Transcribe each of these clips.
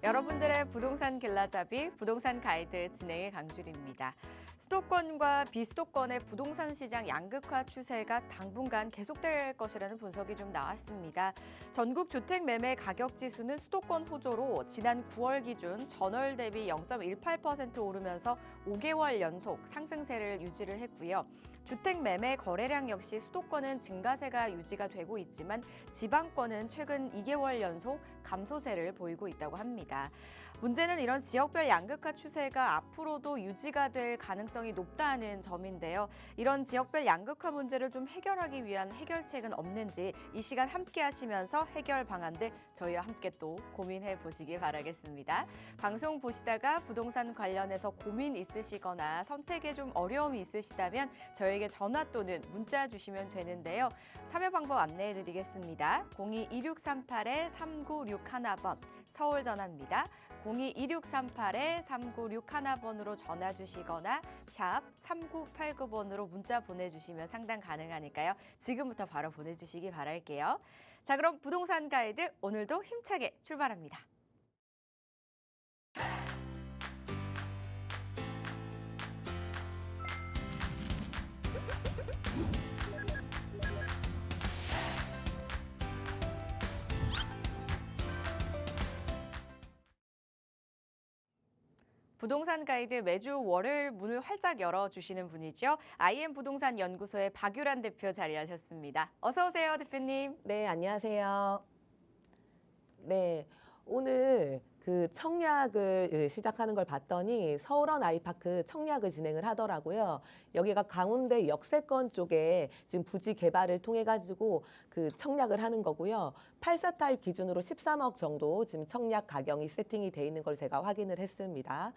여러분들의 부동산 길라잡이 부동산 가이드 진행의 강주리입니다. 수도권과 비수도권의 부동산 시장 양극화 추세가 당분간 계속될 것이라는 분석이 좀 나왔습니다. 전국 주택 매매 가격 지수는 수도권 호조로 지난 9월 기준 전월 대비 0.18% 오르면서 5개월 연속 상승세를 유지를 했고요. 주택 매매 거래량 역시 수도권은 증가세가 유지가 되고 있지만 지방권은 최근 2개월 연속 감소세를 보이고 있다고 합니다. 문제는 이런 지역별 양극화 추세가 앞으로도 유지가 될 가능성이 높다는 점인데요. 이런 지역별 양극화 문제를 좀 해결하기 위한 해결책은 없는지 이 시간 함께 하시면서 해결 방안들 저희와 함께 또 고민해 보시기 바라겠습니다. 방송 보시다가 부동산 관련해서 고민 있으시거나 선택에 좀 어려움이 있으시다면 저희에게 전화 또는 문자 주시면 되는데요. 참여 방법 안내해 드리겠습니다. 02-2638-3961번 서울 전화입니다. 02-2638-3961번으로 전화 주시거나 샵 3989번으로 문자 보내주시면 상담 가능하니까요. 지금부터 바로 보내주시기 바랄게요. 자, 그럼 부동산 가이드 오늘도 힘차게 출발합니다. 부동산 가이드 매주 월요일 문을 활짝 열어주시는 분이죠. IM 부동산 연구소의 박유란 대표 자리하셨습니다. 어서 오세요, 대표님. 네, 안녕하세요. 네, 오늘 그 청약을 시작하는 걸 봤더니 서울원 아이파크 청약을 진행을 하더라고요. 여기가 강원대 역세권 쪽에 지금 부지 개발을 통해 가지고 그 청약을 하는 거고요. 84 타입 기준으로 13억 정도 지금 청약 가격이 세팅이 돼 있는 걸 제가 확인을 했습니다.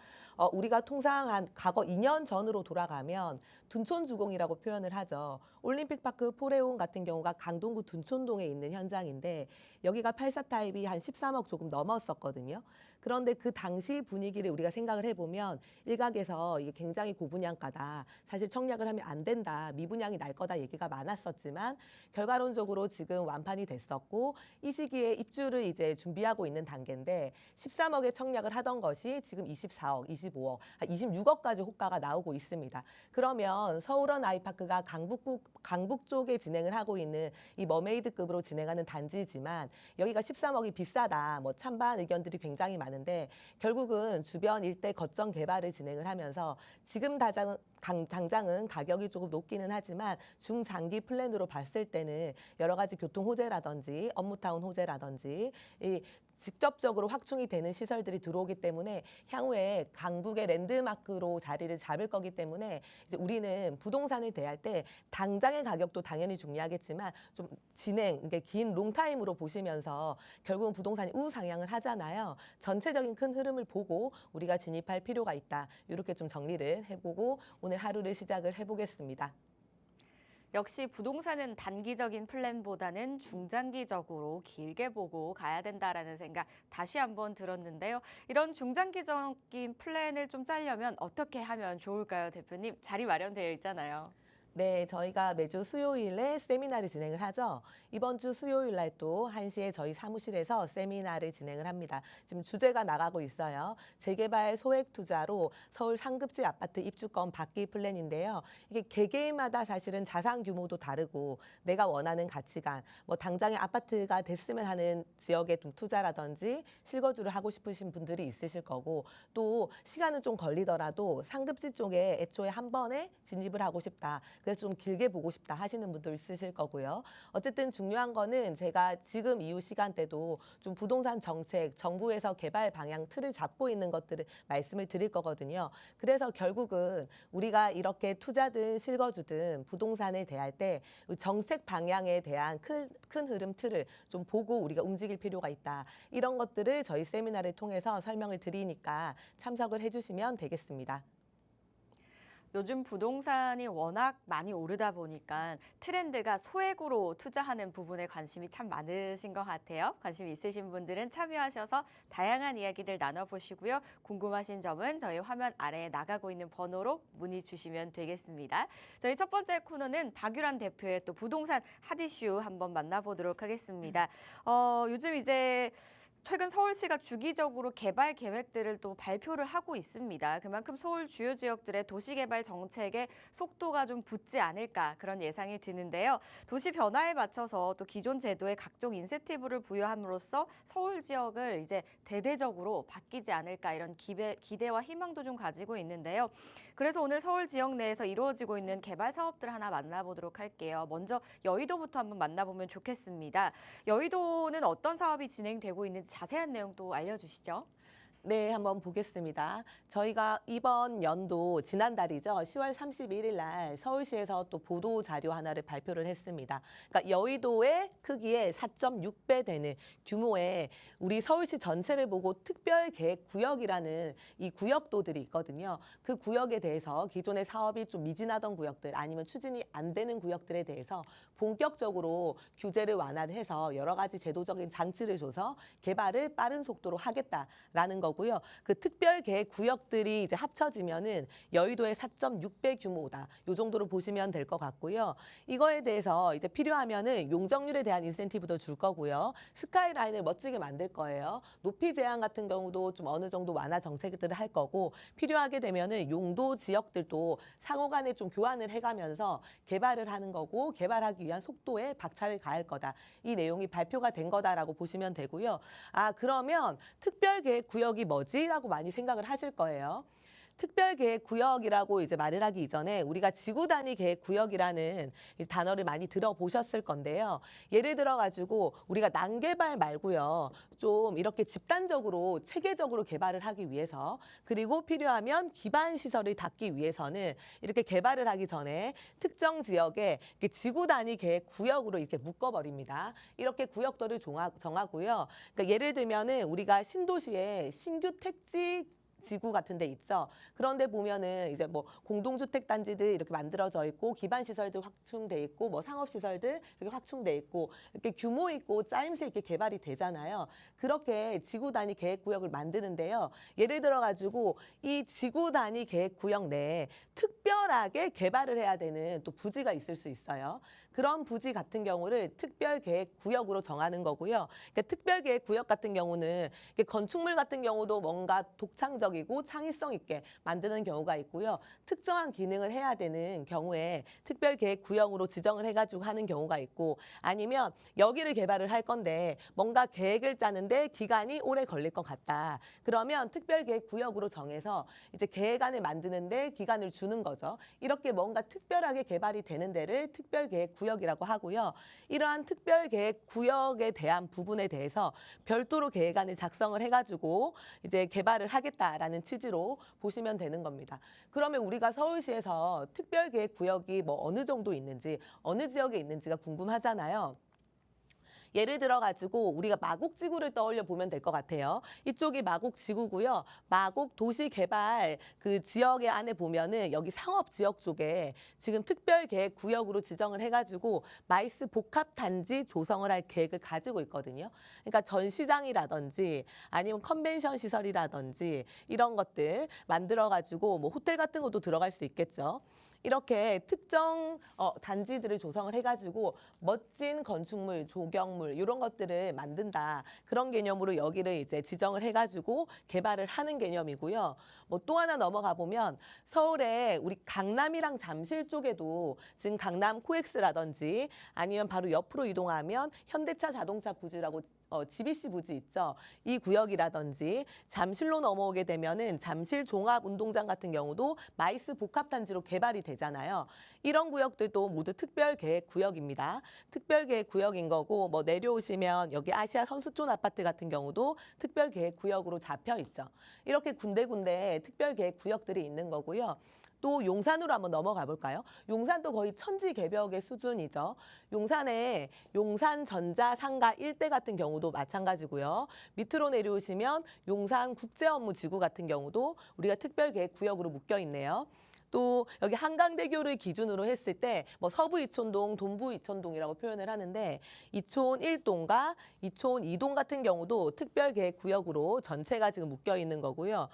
우리가 통상 한 과거 2년 전으로 돌아가면 둔촌주공이라고 표현을 하죠. 올림픽파크 포레온 같은 경우가 강동구 둔촌동에 있는 현장인데 여기가 84 타입이 한 13억 조금 넘었었거든요. 그런데 그 당시 분위기를 우리가 생각을 해보면 일각에서 이게 굉장히 고분양가다. 사실 청약을 하면 안 된다. 미분양이 날 거다 얘기가 많았었지만 결과론적으로 지금 완판이 됐었고 이 시기에 입주를 이제 준비하고 있는 단계인데 13억에 청약을 하던 것이 지금 24억, 25억, 26억까지 호가가 나오고 있습니다. 그러면 서울원 아이파크가 강북 쪽에 진행을 하고 있는 이 머메이드급으로 진행하는 단지지만 여기가 13억이 비싸다. 뭐 찬반 의견들이 굉장히 많은데 결국은 주변 일대 거점 개발을 진행을 하면서 지금 당장은 가격이 조금 높기는 하지만 중장기 플랜으로 봤을 때는 여러 가지 교통 호재라든지 업무타운 호재라든지 이 직접적으로 확충이 되는 시설들이 들어오기 때문에 향후에 강북의 랜드마크로 자리를 잡을 거기 때문에 이제 우리는 부동산을 대할 때 당장의 가격도 당연히 중요하겠지만 좀 이게 긴 롱타임으로 보시면서 결국은 부동산이 우상향을 하잖아요. 전체적인 큰 흐름을 보고 우리가 진입할 필요가 있다. 이렇게 좀 정리를 해보고 오늘 하루를 시작을 해보겠습니다. 역시 부동산은 단기적인 플랜보다는 중장기적으로 길게 보고 가야 된다라는 생각 다시 한번 들었는데요. 이런 중장기적인 플랜을 좀 짜려면 어떻게 하면 좋을까요, 대표님? 자리 마련되어 있잖아요. 네, 저희가 매주 수요일에 세미나를 진행을 하죠. 이번 주 수요일 날 또 1시에 저희 사무실에서 세미나를 진행을 합니다. 지금 주제가 나가고 있어요. 재개발 소액 투자로 서울 상급지 아파트 입주권 받기 플랜인데요. 이게 개개인마다 사실은 자산 규모도 다르고 내가 원하는 가치관, 뭐 당장의 아파트가 됐으면 하는 지역에 좀 투자라든지 실거주를 하고 싶으신 분들이 있으실 거고 또 시간은 좀 걸리더라도 상급지 쪽에 애초에 한 번에 진입을 하고 싶다. 그래서 좀 길게 보고 싶다 하시는 분도 있으실 거고요. 어쨌든 중요한 거는 제가 지금 이후 시간대도 좀 부동산 정책, 정부에서 개발 방향 틀을 잡고 있는 것들을 말씀을 드릴 거거든요. 그래서 결국은 우리가 이렇게 투자든 실거주든 부동산을 대할 때 정책 방향에 대한 큰 흐름 틀을 좀 보고 우리가 움직일 필요가 있다. 이런 것들을 저희 세미나를 통해서 설명을 드리니까 참석을 해주시면 되겠습니다. 요즘 부동산이 워낙 많이 오르다 보니까 트렌드가 소액으로 투자하는 부분에 관심이 참 많으신 것 같아요. 관심 있으신 분들은 참여하셔서 다양한 이야기들 나눠보시고요. 궁금하신 점은 저희 화면 아래에 나가고 있는 번호로 문의 주시면 되겠습니다. 저희 첫 번째 코너는 박유란 대표의 또 부동산 핫이슈 한번 만나보도록 하겠습니다. 요즘 이제 최근 서울시가 주기적으로 개발 계획들을 또 발표를 하고 있습니다. 그만큼 서울 주요 지역들의 도시개발 정책의 속도가 좀 붙지 않을까 그런 예상이 드는데요. 도시 변화에 맞춰서 또 기존 제도에 각종 인센티브를 부여함으로써 서울 지역을 이제 대대적으로 바뀌지 않을까 이런 기대와 희망도 좀 가지고 있는데요. 그래서 오늘 서울 지역 내에서 이루어지고 있는 개발 사업들 하나 만나보도록 할게요. 먼저 여의도부터 한번 만나보면 좋겠습니다. 여의도는 어떤 사업이 진행되고 있는지 자세한 내용도 알려주시죠. 네, 한번 보겠습니다. 저희가 이번 연도 지난달이죠. 10월 31일 날 서울시에서 또 보도 자료 하나를 발표를 했습니다. 그러니까 여의도의 크기의 4.6배 되는 규모의 우리 서울시 전체를 보고 특별계획구역이라는 이 구역도들이 있거든요. 그 구역에 대해서 기존의 사업이 좀 미진하던 구역들 아니면 추진이 안 되는 구역들에 대해서 본격적으로 규제를 완화를 해서 여러 가지 제도적인 장치를 줘서 개발을 빠른 속도로 하겠다라는 거고요. 그 특별계획 구역들이 이제 합쳐지면은 여의도의 4.6배 규모다. 이 정도로 보시면 될 것 같고요. 이거에 대해서 이제 필요하면은 용적률에 대한 인센티브도 줄 거고요. 스카이라인을 멋지게 만들 거예요. 높이 제한 같은 경우도 좀 어느 정도 완화 정책들을 할 거고 필요하게 되면은 용도 지역들도 상호간에 좀 교환을 해가면서 개발을 하는 거고 개발하기 위한 속도에 박차를 가할 거다. 이 내용이 발표가 된 거다라고 보시면 되고요. 아, 그러면 특별계획구역이 뭐지?라고 많이 생각을 하실 거예요. 특별계획구역이라고 이제 말을 하기 이전에 우리가 지구단위 계획구역이라는 이 단어를 많이 들어보셨을 건데요. 예를 들어가지고 우리가 난개발 말고요. 좀 이렇게 집단적으로 체계적으로 개발을 하기 위해서 그리고 필요하면 기반시설을 닫기 위해서는 이렇게 개발을 하기 전에 특정 지역에 이렇게 지구단위 계획구역으로 이렇게 묶어버립니다. 이렇게 구역도를 정하고요. 그러니까 예를 들면은 우리가 신도시에 신규 택지 지구 같은 데 있죠. 그런데 보면은 이제 뭐 공동주택 단지들 이렇게 만들어져 있고 기반 시설들 확충돼 있고 뭐 상업 시설들 이렇게 확충돼 있고 이렇게 규모 있고 짜임새 있게 개발이 되잖아요. 그렇게 지구 단위 계획 구역을 만드는데요. 예를 들어 가지고 이 지구 단위 계획 구역 내에 특별하게 개발을 해야 되는 또 부지가 있을 수 있어요. 그런 부지 같은 경우를 특별계획구역으로 정하는 거고요. 그러니까 특별계획구역 같은 경우는 건축물 같은 경우도 뭔가 독창적이고 창의성 있게 만드는 경우가 있고요. 특정한 기능을 해야 되는 경우에 특별계획구역으로 지정을 해가지고 하는 경우가 있고 아니면 여기를 개발을 할 건데 뭔가 계획을 짜는데 기간이 오래 걸릴 것 같다. 그러면 특별계획구역으로 정해서 이제 계획안을 만드는데 기간을 주는 거죠. 이렇게 뭔가 특별하게 개발이 되는 데를 특별계획구역이라고 하고요. 이러한 특별계획구역에 대한 부분에 대해서 별도로 계획안을 작성을 해가지고 이제 개발을 하겠다라는 취지로 보시면 되는 겁니다. 그러면 우리가 서울시에서 특별계획구역이 뭐 어느 정도 있는지 어느 지역에 있는지가 궁금하잖아요. 예를 들어 가지고 우리가 마곡지구를 떠올려 보면 될 것 같아요. 이쪽이 마곡지구고요. 마곡 도시개발 그 지역의 안에 보면은 여기 상업지역 쪽에 지금 특별계획구역으로 지정을 해가지고 마이스 복합단지 조성을 할 계획을 가지고 있거든요. 그러니까 전시장이라든지 아니면 컨벤션 시설이라든지 이런 것들 만들어가지고 뭐 호텔 같은 것도 들어갈 수 있겠죠. 이렇게 특정 단지들을 조성을 해가지고 멋진 건축물, 조경물 이런 것들을 만든다. 그런 개념으로 여기를 이제 지정을 해가지고 개발을 하는 개념이고요. 뭐 또 하나 넘어가 보면 서울에 우리 강남이랑 잠실 쪽에도 지금 강남 코엑스라든지 아니면 바로 옆으로 이동하면 현대차 자동차 부지라고 GBC 부지 있죠. 이 구역이라든지 잠실로 넘어오게 되면은 잠실 종합운동장 같은 경우도 마이스 복합단지로 개발이 되잖아요. 이런 구역들도 모두 특별계획구역입니다. 특별계획구역인 거고 뭐 내려오시면 여기 아시아 선수촌 아파트 같은 경우도 특별계획구역으로 잡혀 있죠. 이렇게 군데군데 특별계획구역들이 있는 거고요. 또 용산으로 한번 넘어가 볼까요? 용산도 거의 천지개벽의 수준이죠. 용산에 용산 전자상가 일대 같은 경우도 마찬가지고요. 밑으로 내려오시면 용산 국제업무지구 같은 경우도 우리가 특별계획구역으로 묶여 있네요. 또 여기 한강대교를 기준으로 했을 때 뭐 서부 이촌동, 동부 이촌동이라고 표현을 하는데 이촌 1동과 이촌 2동 같은 경우도 특별계획구역으로 전체가 지금 묶여 있는 거고요.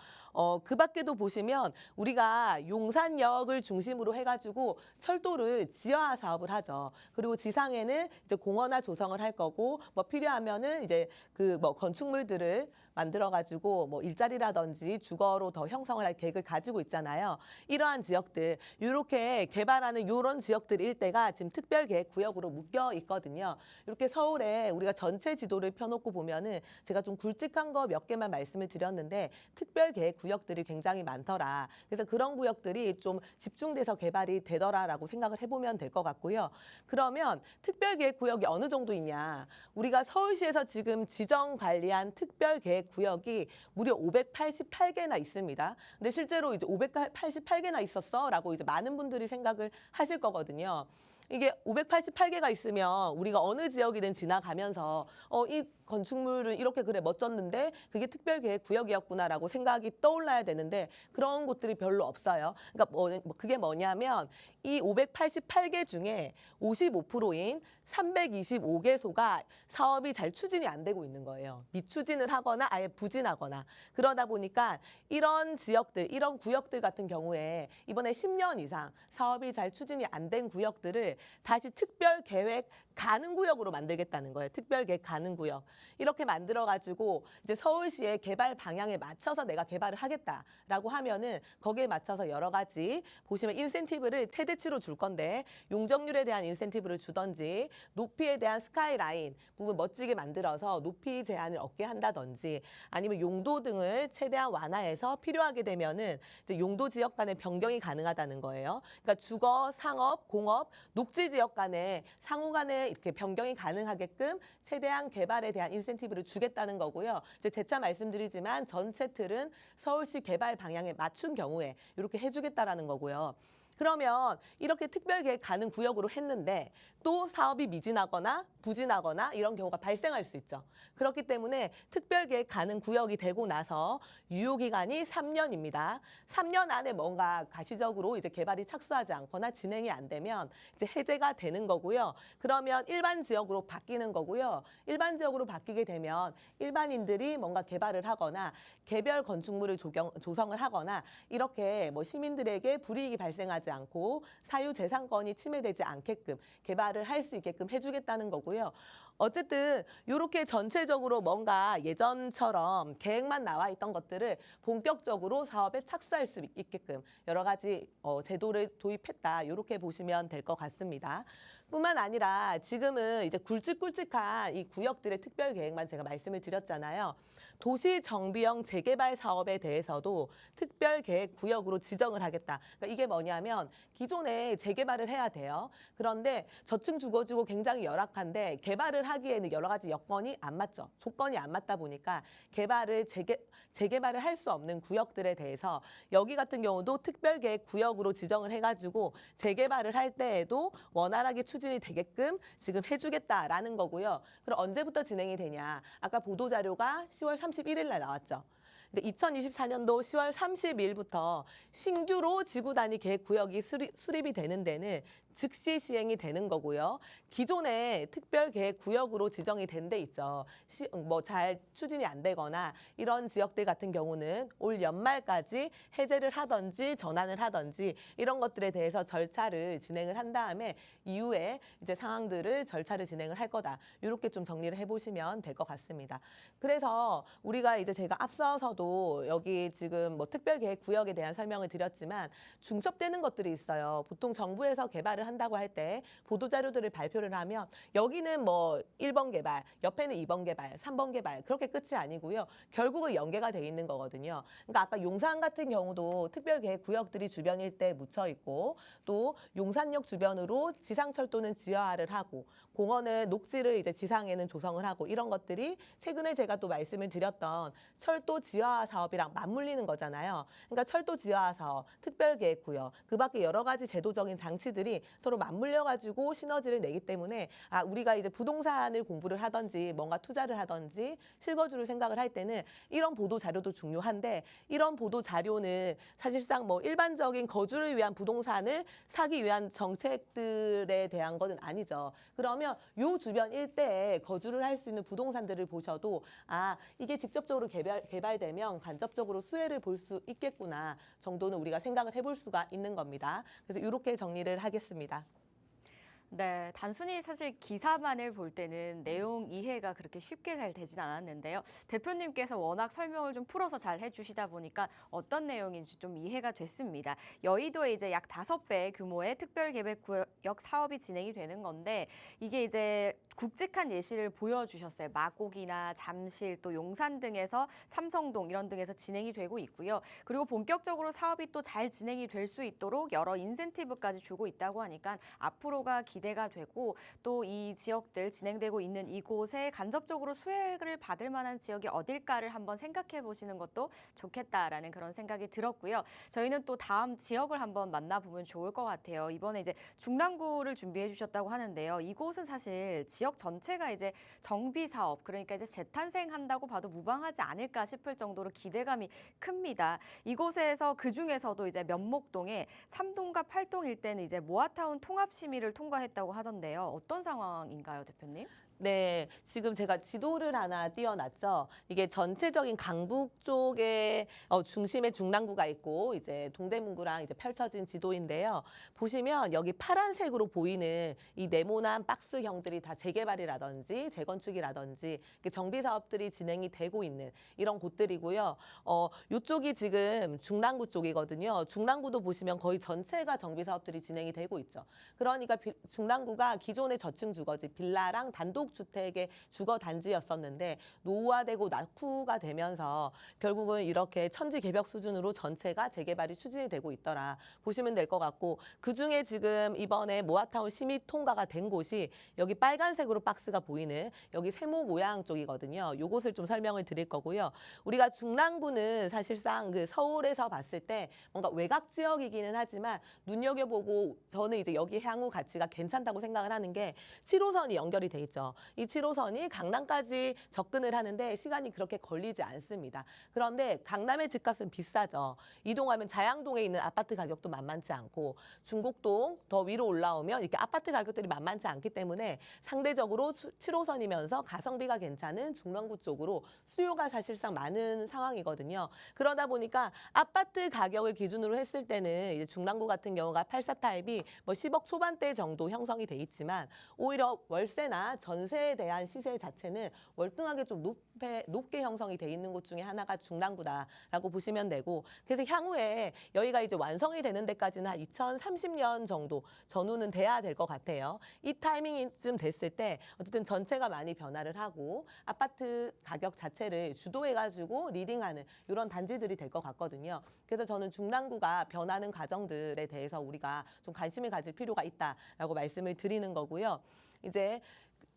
그 밖에도 보시면 우리가 용산역을 중심으로 해가지고 철도를 지하화 사업을 하죠. 그리고 지상에는 이제 공원화 조성을 할 거고 뭐 필요하면은 이제 그 뭐 건축물들을 만들어가지고 뭐 일자리라든지 주거로 더 형성을 할 계획을 가지고 있잖아요. 이러한 지역들, 이렇게 개발하는 이런 지역들 일대가 지금 특별계획구역으로 묶여 있거든요. 이렇게 서울에 우리가 전체 지도를 펴놓고 보면은 제가 좀 굵직한 거 몇 개만 말씀을 드렸는데 특별계획구역들이 굉장히 많더라. 그래서 그런 구역들이 좀 집중돼서 개발이 되더라라고 생각을 해보면 될 것 같고요. 그러면 특별계획구역이 어느 정도 있냐? 우리가 서울시에서 지금 지정 관리한 특별계획구역이 무려 588개나 있습니다. 근데 실제로 이제 588개나 있었어라고 이제 많은 분들이 생각을 하실 거거든요. 이게 588개가 있으면 우리가 어느 지역이든 지나가면서 이 건축물은 이렇게 그래 멋졌는데 그게 특별계획구역이었구나라고 생각이 떠올라야 되는데 그런 곳들이 별로 없어요. 그러니까 그게 뭐냐면 이 588개 중에 55%인 325개소가 사업이 잘 추진이 안 되고 있는 거예요. 미추진을 하거나 아예 부진하거나. 그러다 보니까 이런 지역들, 이런 구역들 같은 경우에 이번에 10년 이상 사업이 잘 추진이 안 된 구역들을 다시 특별계획 가능 구역으로 만들겠다는 거예요. 특별계획 가능 구역. 이렇게 만들어가지고 이제 서울시의 개발 방향에 맞춰서 내가 개발을 하겠다라고 하면은 거기에 맞춰서 여러 가지 보시면 인센티브를 최대치로 줄 건데 용적률에 대한 인센티브를 주던지 높이에 대한 스카이라인 부분 멋지게 만들어서 높이 제한을 얻게 한다든지 아니면 용도 등을 최대한 완화해서 필요하게 되면은 이제 용도 지역 간의 변경이 가능하다는 거예요. 그러니까 주거, 상업, 공업, 녹지 지역 간에 상호 간에 이렇게 변경이 가능하게끔 최대한 개발에 대한 인센티브를 주겠다는 거고요. 이제 재차 말씀드리지만 전체 틀은 서울시 개발 방향에 맞춘 경우에 이렇게 해주겠다라는 거고요. 그러면 이렇게 특별계획 가능 구역으로 했는데 또 사업이 미진하거나 부진하거나 이런 경우가 발생할 수 있죠. 그렇기 때문에 특별계획 가능 구역이 되고 나서 유효기간이 3년입니다. 3년 안에 뭔가 가시적으로 이제 개발이 착수하지 않거나 진행이 안 되면 이제 해제가 되는 거고요. 그러면 일반 지역으로 바뀌는 거고요. 일반 지역으로 바뀌게 되면 일반인들이 뭔가 개발을 하거나 개별 건축물을 조성을 하거나 이렇게 뭐 시민들에게 불이익이 발생하지 않고 사유재산권이 침해되지 않게끔 개발을 할 수 있게끔 해주겠다는 거고요. 어쨌든 이렇게 전체적으로 뭔가 예전처럼 계획만 나와 있던 것들을 본격적으로 사업에 착수할 수 있게끔 여러 가지 제도를 도입했다. 이렇게 보시면 될 것 같습니다. 뿐만 아니라 지금은 이제 굵직굵직한 이 구역들의 특별 계획만 제가 말씀을 드렸잖아요. 도시 정비형 재개발 사업에 대해서도 특별 계획 구역으로 지정을 하겠다. 그러니까 이게 뭐냐면 기존에 재개발을 해야 돼요. 그런데 저층 주거지구 굉장히 열악한데 개발을 하기에는 여러 가지 여건이 안 맞죠. 조건이 안 맞다 보니까 개발을 재개발을 할 수 없는 구역들에 대해서 여기 같은 경우도 특별 계획 구역으로 지정을 해가지고 재개발을 할 때에도 원활하게 추진이 되게끔 지금 해주겠다라는 거고요. 그럼 언제부터 진행이 되냐? 아까 보도자료가 10월 31일 날 나왔죠. 2024년도 10월 30일부터 신규로 지구 단위 계획 구역이 수립이 되는 데는 즉시 시행이 되는 거고요. 기존에 특별 계획 구역으로 지정이 된 데 있죠. 뭐 잘 추진이 안 되거나 이런 지역들 같은 경우는 올 연말까지 해제를 하든지 전환을 하든지 이런 것들에 대해서 절차를 진행을 한 다음에 이후에 이제 상황들을 절차를 진행을 할 거다. 이렇게 좀 정리를 해보시면 될 것 같습니다. 그래서 우리가 이제 제가 앞서서도 여기 지금 뭐 특별 계획 구역에 대한 설명을 드렸지만 중첩되는 것들이 있어요. 보통 정부에서 개발을 한다고 할 때 보도자료들을 발표를 하면 여기는 뭐 1번 개발, 옆에는 2번 개발, 3번 개발 그렇게 끝이 아니고요. 결국은 연계가 돼 있는 거거든요. 그러니까 아까 용산 같은 경우도 특별계획 구역들이 주변 일대에 묻혀 있고 또 용산역 주변으로 지상철도는 지하화를 하고 공원은 녹지를 이제 지상에는 조성을 하고 이런 것들이 최근에 제가 또 말씀을 드렸던 철도 지하화 지하 사업이랑 맞물리는 거잖아요. 그러니까 철도 지하 사업, 특별계획구역, 그 밖에 여러 가지 제도적인 장치들이 서로 맞물려가지고 시너지를 내기 때문에 우리가 이제 부동산을 공부를 하든지 뭔가 투자를 하든지 실거주를 생각을 할 때는 이런 보도 자료도 중요한데 이런 보도 자료는 사실상 뭐 일반적인 거주를 위한 부동산을 사기 위한 정책들에 대한 것은 아니죠. 그러면 요 주변 일대에 거주를 할 수 있는 부동산들을 보셔도 이게 직접적으로 개발되면 간접적으로 수혜를 볼 수 있겠구나 정도는 우리가 생각을 해볼 수가 있는 겁니다. 그래서 이렇게 정리를 하겠습니다. 네, 단순히 사실 기사만을 볼 때는 내용 이해가 그렇게 쉽게 잘 되진 않았는데요. 대표님께서 워낙 설명을 좀 풀어서 잘 해주시다 보니까 어떤 내용인지 좀 이해가 됐습니다. 여의도에 이제 약 5배 규모의 특별계획구역 사업이 진행이 되는 건데 이게 이제 굵직한 예시를 보여주셨어요. 마곡이나 잠실 또 용산 등에서 삼성동 이런 등에서 진행이 되고 있고요. 그리고 본격적으로 사업이 또 잘 진행이 될 수 있도록 여러 인센티브까지 주고 있다고 하니까 앞으로가 기대가 되고 또 이 지역들 진행되고 있는 이곳에 간접적으로 수혜를 받을 만한 지역이 어딜까를 한번 생각해 보시는 것도 좋겠다라는 그런 생각이 들었고요. 저희는 또 다음 지역을 한번 만나보면 좋을 것 같아요. 이번에 이제 중랑구를 준비해 주셨다고 하는데요. 이곳은 사실 지역 전체가 이제 정비 사업, 그러니까 이제 재탄생한다고 봐도 무방하지 않을까 싶을 정도로 기대감이 큽니다. 이곳에서 그 중에서도 이제 면목동에 3동과 8동 일대는 이제 모아타운 통합 심의를 통과했다고 하던데요. 어떤 상황인가요, 대표님? 네, 지금 제가 지도를 하나 띄워놨죠. 이게 전체적인 강북 쪽에 중심에 중랑구가 있고 이제 동대문구랑 이제 펼쳐진 지도인데요. 보시면 여기 파란색으로 보이는 이 네모난 박스형들이 다 재개발이라든지 재건축이라든지 정비 사업들이 진행이 되고 있는 이런 곳들이고요. 이쪽이 지금 중랑구 쪽이거든요. 중랑구도 보시면 거의 전체가 정비 사업들이 진행이 되고 있죠. 그러니까 중랑구가 기존의 저층 주거지 빌라랑 단독 주택의 주거 단지였었는데 노후화되고 낙후가 되면서 결국은 이렇게 천지개벽 수준으로 전체가 재개발이 추진이 되고 있더라 보시면 될 것 같고, 그중에 지금 이번에 모아타운 심의 통과가 된 곳이 여기 빨간색으로 박스가 보이는 여기 세모 모양 쪽이거든요. 요것을 좀 설명을 드릴 거고요. 우리가 중랑구는 사실상 그 서울에서 봤을 때 뭔가 외곽 지역이기는 하지만 눈여겨보고 저는 이제 여기 향후 가치가 괜찮다고 생각을 하는 게 7호선이 연결이 돼 있죠. 이 7호선이 강남까지 접근을 하는데 시간이 그렇게 걸리지 않습니다. 그런데 강남의 집값은 비싸죠. 이동하면 자양동에 있는 아파트 가격도 만만치 않고 중곡동 더 위로 올라오면 이렇게 아파트 가격들이 만만치 않기 때문에 상대적으로 7호선이면서 가성비가 괜찮은 중랑구 쪽으로 수요가 사실상 많은 상황이거든요. 그러다 보니까 아파트 가격을 기준으로 했을 때는 이제 중랑구 같은 경우가 84 타입이 뭐 10억 초반대 정도 형성이 돼 있지만 오히려 월세나 전세에 대한 시세 자체는 월등하게 좀 높게 형성이 돼 있는 곳 중에 하나가 중랑구다라고 보시면 되고, 그래서 향후에 여기가 이제 완성이 되는 데까지는 한 2030년 정도 전후는 돼야 될 것 같아요. 이 타이밍쯤 됐을 때 어쨌든 전체가 많이 변화를 하고 아파트 가격 자체를 주도해가지고 리딩하는 이런 단지들이 될 것 같거든요. 그래서 저는 중랑구가 변하는 과정들에 대해서 우리가 좀 관심을 가질 필요가 있다라고 말씀을 드리는 거고요. 이제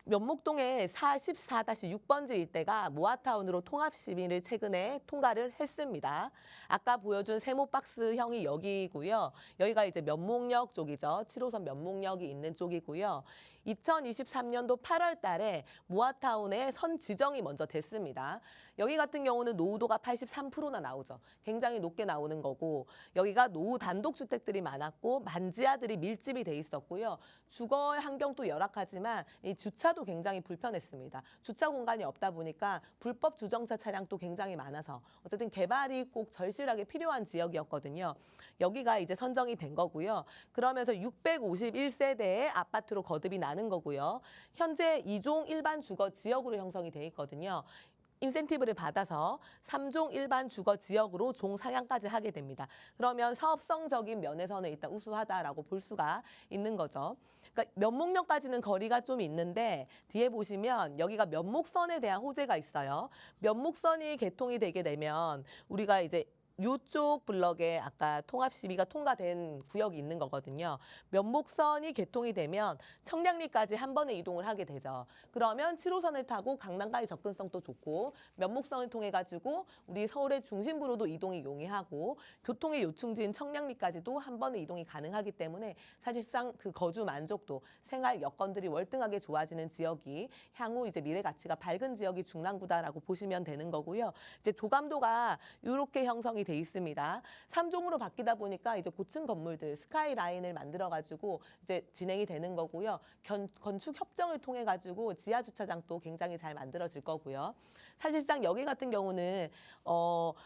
면목동의 44-6번지 일대가 모아타운으로 통합 심의를 최근에 통과를 했습니다. 아까 보여준 세모박스형이 여기고요. 여기가 이제 면목역 쪽이죠. 7호선 면목역이 있는 쪽이고요. 2023년도 8월 달에 모아타운의 선 지정이 먼저 됐습니다. 여기 같은 경우는 노후도가 83%나 나오죠. 굉장히 높게 나오는 거고, 여기가 노후 단독주택들이 많았고 만지하들이 밀집이 돼 있었고요. 주거 환경도 열악하지만 이 주차도 굉장히 불편했습니다. 주차 공간이 없다 보니까 불법 주정차 차량도 굉장히 많아서 어쨌든 개발이 꼭 절실하게 필요한 지역이었거든요. 여기가 이제 선정이 된 거고요. 그러면서 651세대의 아파트로 거듭이 나는 거고요. 현재 2종 일반 주거 지역으로 형성이 돼 있거든요. 인센티브를 받아서 3종 일반 주거 지역으로 종 상향까지 하게 됩니다. 그러면 사업성적인 면에서는 일단 우수하다라고 볼 수가 있는 거죠. 그러니까 면목역까지는 거리가 좀 있는데 뒤에 보시면 여기가 면목선에 대한 호재가 있어요. 면목선이 개통이 되게 되면 우리가 이제 요쪽 블럭에 아까 통합 시비가 통과된 구역이 있는 거거든요. 면목선이 개통이 되면 청량리까지 한 번에 이동을 하게 되죠. 그러면 7호선을 타고 강남과의 접근성도 좋고 면목선을 통해 가지고 우리 서울의 중심부로도 이동이 용이하고 교통의 요충지인 청량리까지도 한 번에 이동이 가능하기 때문에 사실상 그 거주 만족도, 생활 여건들이 월등하게 좋아지는 지역이 향후 이제 미래 가치가 밝은 지역이 중랑구다라고 보시면 되는 거고요. 이제 조감도가 이렇게 형성이 돼 있습니다. 3종으로 바뀌다 보니까 이제 고층 건물들 스카이라인을 만들어 가지고 이제 진행이 되는 거고요. 건축 협정을 통해 가지고 지하 주차장도 굉장히 잘 만들어질 거고요. 사실상 여기 같은 경우는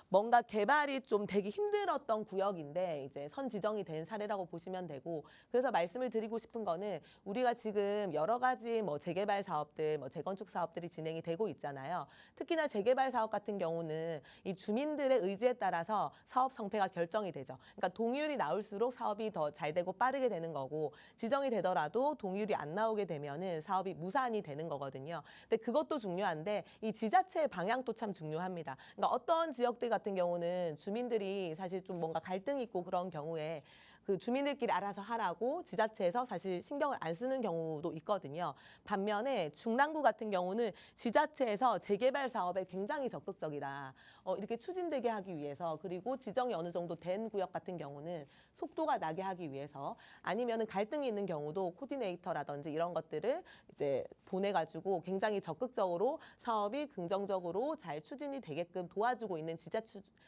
뭔가 개발이 좀 되기 힘들었던 구역인데 이제 선 지정이 된 사례라고 보시면 되고, 그래서 말씀을 드리고 싶은 거는 우리가 지금 여러 가지 뭐 재개발 사업들, 뭐 재건축 사업들이 진행이 되고 있잖아요. 특히나 재개발 사업 같은 경우는 이 주민들의 의지에 따라서 사업 성패가 결정이 되죠. 그러니까 동의율이 나올수록 사업이 더 잘 되고 빠르게 되는 거고, 지정이 되더라도 동의율이 안 나오게 되면은 사업이 무산이 되는 거거든요. 근데 그것도 중요한데 이 지자체의 방향도 참 중요합니다. 그러니까 어떤 지역들 같은 경우는 주민들이 사실 좀 뭔가 갈등이 있고 그런 경우에 그 주민들끼리 알아서 하라고 지자체에서 사실 신경을 안 쓰는 경우도 있거든요. 반면에 중랑구 같은 경우는 지자체에서 재개발 사업에 굉장히 적극적이다. 이렇게 추진되게 하기 위해서, 그리고 지정이 어느 정도 된 구역 같은 경우는 속도가 나게 하기 위해서, 아니면은 갈등이 있는 경우도 코디네이터라든지 이런 것들을 이제 보내가지고 굉장히 적극적으로 사업이 긍정적으로 잘 추진이 되게끔 도와주고 있는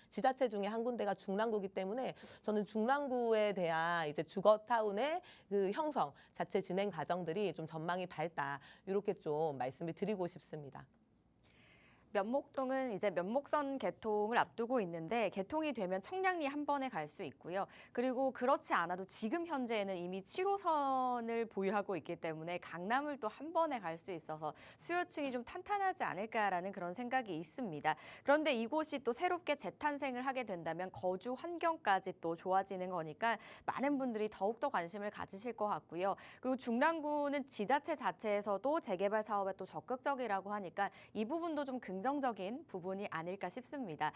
지자체 중에 한 군데가 중랑구이기 때문에 저는 중랑구에 대한 이제 주거타운의 그 형성 자체 진행 과정들이 좀 전망이 밝다, 이렇게 좀 말씀을 드리고 싶습니다. 면목동은 이제 면목선 개통을 앞두고 있는데 개통이 되면 청량리 한 번에 갈 수 있고요. 그리고 그렇지 않아도 지금 현재는 이미 7호선을 보유하고 있기 때문에 강남을 또 한 번에 갈 수 있어서 수요층이 좀 탄탄하지 않을까라는 그런 생각이 있습니다. 그런데 이곳이 또 새롭게 재탄생을 하게 된다면 거주 환경까지 또 좋아지는 거니까 많은 분들이 더욱더 관심을 가지실 것 같고요. 그리고 중랑구는 지자체 자체에서도 재개발 사업에 또 적극적이라고 하니까 이 부분도 좀 긍정적인 부분이 아닐까 싶습니다.